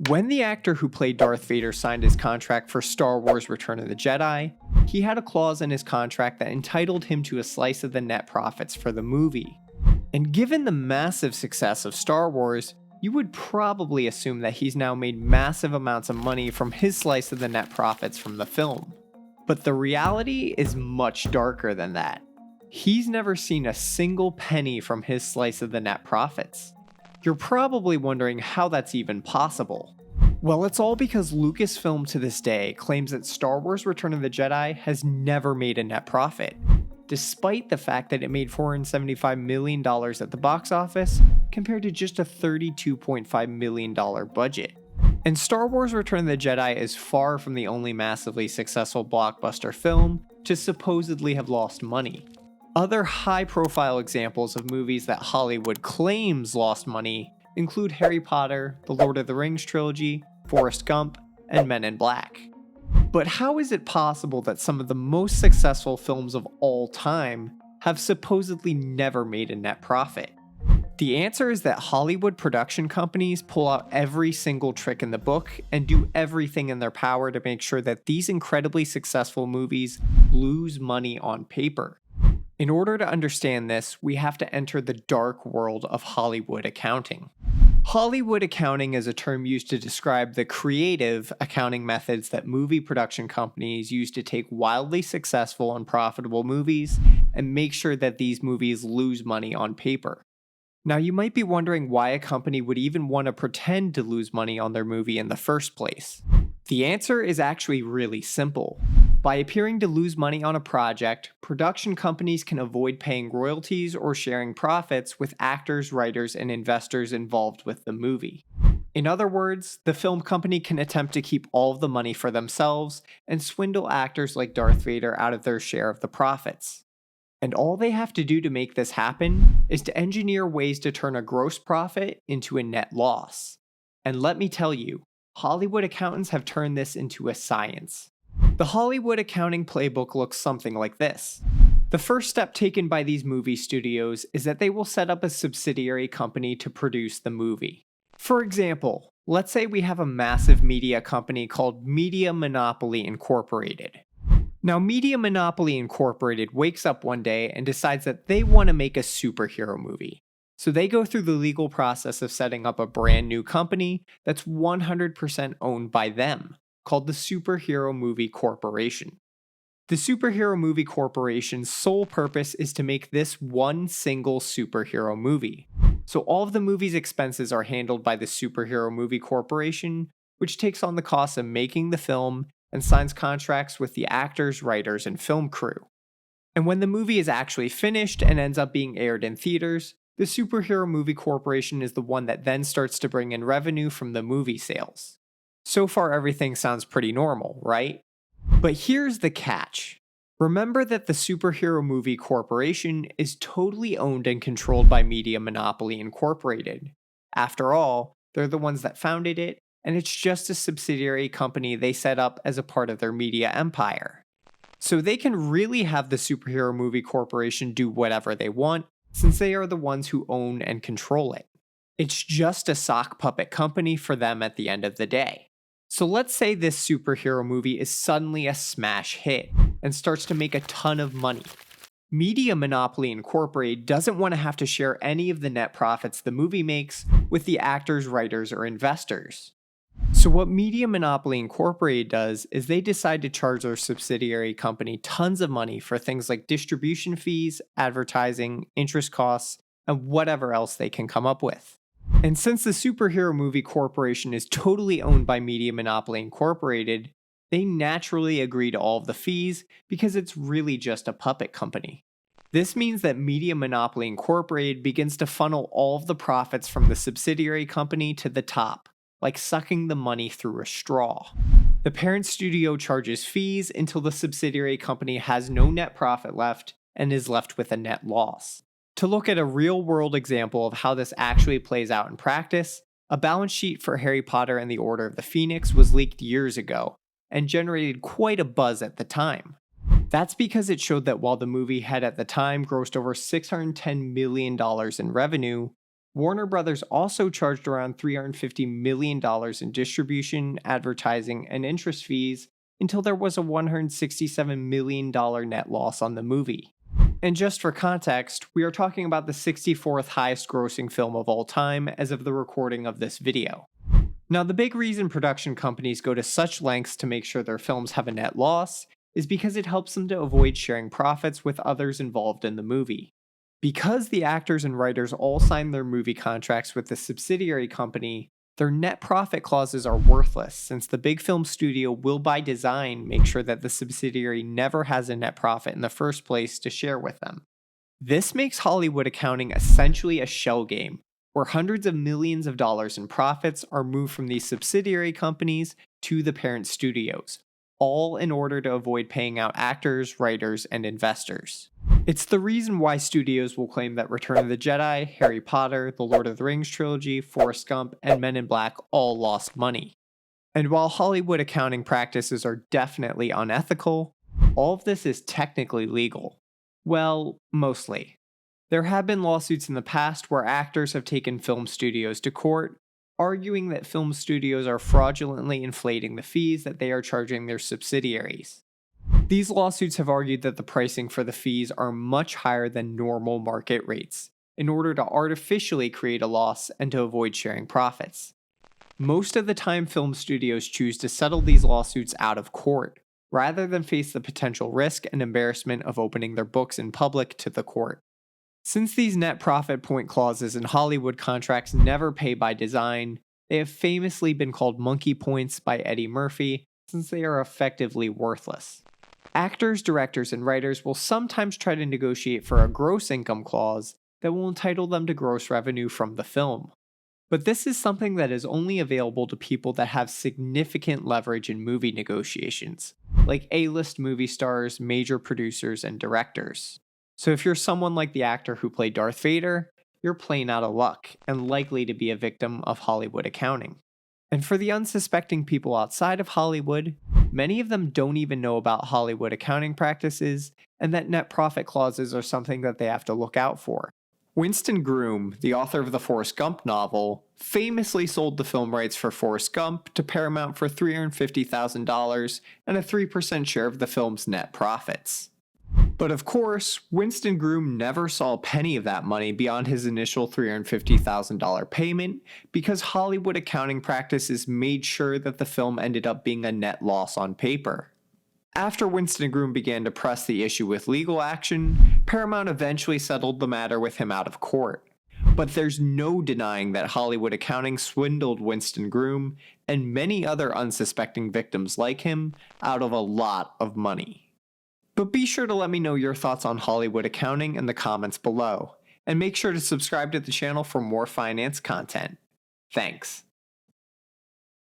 When the actor who played Darth Vader signed his contract for Star Wars Return of the Jedi, he had a clause in his contract that entitled him to a slice of the net profits for the movie. And given the massive success of Star Wars, you would probably assume that he's now made massive amounts of money from his slice of the net profits from the film. But the reality is much darker than that. He's never seen a single penny from his slice of the net profits. You're probably wondering how that's even possible. Well, it's all because Lucasfilm to this day claims that Star Wars Return of the Jedi has never made a net profit, despite the fact that it made $475 million at the box office compared to just a $32.5 million budget. And Star Wars Return of the Jedi is far from the only massively successful blockbuster film to supposedly have lost money. Other high-profile examples of movies that Hollywood claims lost money include Harry Potter, the Lord of the Rings Trilogy, Forrest Gump, and Men in Black. But how is it possible that some of the most successful films of all time have supposedly never made a net profit? The answer is that Hollywood production companies pull out every single trick in the book and do everything in their power to make sure that these incredibly successful movies lose money on paper. In order to understand this, we have to enter the dark world of Hollywood accounting. Hollywood accounting is a term used to describe the creative accounting methods that movie production companies use to take wildly successful and profitable movies and make sure that these movies lose money on paper. Now, you might be wondering why a company would even want to pretend to lose money on their movie in the first place. The answer is actually really simple. By appearing to lose money on a project, production companies can avoid paying royalties or sharing profits with actors, writers, and investors involved with the movie. In other words, the film company can attempt to keep all of the money for themselves and swindle actors like Darth Vader out of their share of the profits. And all they have to do to make this happen is to engineer ways to turn a gross profit into a net loss. And let me tell you, Hollywood accountants have turned this into a science. The Hollywood accounting playbook looks something like this. The first step taken by these movie studios is that they will set up a subsidiary company to produce the movie. For example, let's say we have a massive media company called Media Monopoly Incorporated. Now, Media Monopoly Incorporated wakes up one day and decides that they want to make a superhero movie. So they go through the legal process of setting up a brand new company that's 100% owned by them, called the Superhero Movie Corporation. The Superhero Movie Corporation's sole purpose is to make this one single superhero movie. So all of the movie's expenses are handled by the Superhero Movie Corporation, which takes on the costs of making the film and signs contracts with the actors, writers, and film crew. And when the movie is actually finished and ends up being aired in theaters, the Superhero Movie Corporation is the one that then starts to bring in revenue from the movie sales. So far, everything sounds pretty normal, right? But here's the catch. Remember that the Superhero Movie Corporation is totally owned and controlled by Media Monopoly Incorporated. After all, they're the ones that founded it, and it's just a subsidiary company they set up as a part of their media empire. So they can really have the Superhero Movie Corporation do whatever they want, since they are the ones who own and control it. It's just a sock puppet company for them at the end of the day. So let's say this superhero movie is suddenly a smash hit and starts to make a ton of money. Media Monopoly Incorporated doesn't want to have to share any of the net profits the movie makes with the actors, writers, or investors. So what Media Monopoly Incorporated does is they decide to charge their subsidiary company tons of money for things like distribution fees, advertising, interest costs, and whatever else they can come up with. And since the Superhero Movie Corporation is totally owned by Media Monopoly Incorporated, they naturally agree to all of the fees because it's really just a puppet company. This means that Media Monopoly Incorporated begins to funnel all of the profits from the subsidiary company to the top, like sucking the money through a straw. The parent studio charges fees until the subsidiary company has no net profit left and is left with a net loss. To look at a real-world example of how this actually plays out in practice, a balance sheet for Harry Potter and the Order of the Phoenix was leaked years ago and generated quite a buzz at the time. That's because it showed that while the movie had at the time grossed over $610 million in revenue, Warner Brothers also charged around $350 million in distribution, advertising, and interest fees until there was a $167 million net loss on the movie. And just for context, we are talking about the 64th highest grossing film of all time as of the recording of this video. Now, the big reason production companies go to such lengths to make sure their films have a net loss is because it helps them to avoid sharing profits with others involved in the movie. Because the actors and writers all sign their movie contracts with the subsidiary company, their net profit clauses are worthless since the big film studio will by design make sure that the subsidiary never has a net profit in the first place to share with them. This makes Hollywood accounting essentially a shell game, where hundreds of millions of dollars in profits are moved from these subsidiary companies to the parent studios, all in order to avoid paying out actors, writers, and investors. It's the reason why studios will claim that Return of the Jedi, Harry Potter, the Lord of the Rings trilogy, Forrest Gump, and Men in Black all lost money. And while Hollywood accounting practices are definitely unethical, all of this is technically legal. Well, mostly. There have been lawsuits in the past where actors have taken film studios to court, arguing that film studios are fraudulently inflating the fees that they are charging their subsidiaries. These lawsuits have argued that the pricing for the fees are much higher than normal market rates, in order to artificially create a loss and to avoid sharing profits. Most of the time, film studios choose to settle these lawsuits out of court, rather than face the potential risk and embarrassment of opening their books in public to the court. Since these net profit point clauses in Hollywood contracts never pay by design, they have famously been called monkey points by Eddie Murphy, since they are effectively worthless. Actors, directors, and writers will sometimes try to negotiate for a gross income clause that will entitle them to gross revenue from the film. But this is something that is only available to people that have significant leverage in movie negotiations, like A-list movie stars, major producers, and directors. So if you're someone like the actor who played Darth Vader, you're plain out of luck and likely to be a victim of Hollywood accounting. And for the unsuspecting people outside of Hollywood, many of them don't even know about Hollywood accounting practices and that net profit clauses are something that they have to look out for. Winston Groom, the author of the Forrest Gump novel, famously sold the film rights for Forrest Gump to Paramount for $350,000 and a 3% share of the film's net profits. But of course, Winston Groom never saw a penny of that money beyond his initial $350,000 payment because Hollywood accounting practices made sure that the film ended up being a net loss on paper. After Winston Groom began to press the issue with legal action, Paramount eventually settled the matter with him out of court. But there's no denying that Hollywood accounting swindled Winston Groom and many other unsuspecting victims like him out of a lot of money. But be sure to let me know your thoughts on Hollywood accounting in the comments below, and make sure to subscribe to the channel for more finance content. Thanks.